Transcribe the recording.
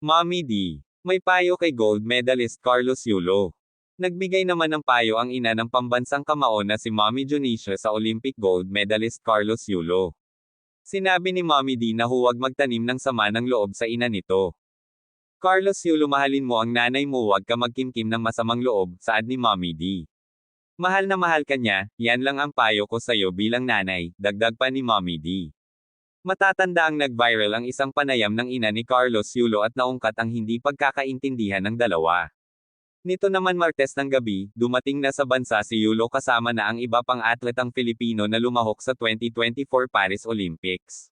Mommy D. May payo kay gold medalist Carlos Yulo. Nagbigay naman ng payo ang ina ng pambansang kamao na si Mommy Junicia sa Olympic gold medalist Carlos Yulo. Sinabi ni Mommy D na huwag magtanim ng sama ng loob sa ina nito. Carlos Yulo, mahalin mo ang nanay mo, huwag ka magkimkim ng masamang loob, saad ni Mommy D. Mahal na mahal ka niya, yan lang ang payo ko sa'yo bilang nanay, dagdag pa ni Mommy D. Matatanda ang nag-viral ang isang panayam ng ina ni Carlos Yulo at naungkat ang hindi pagkakaintindihan ng dalawa. Nito naman Martes ng gabi, dumating na sa bansa si Yulo kasama na ang iba pang atletang Filipino na lumahok sa 2024 Paris Olympics.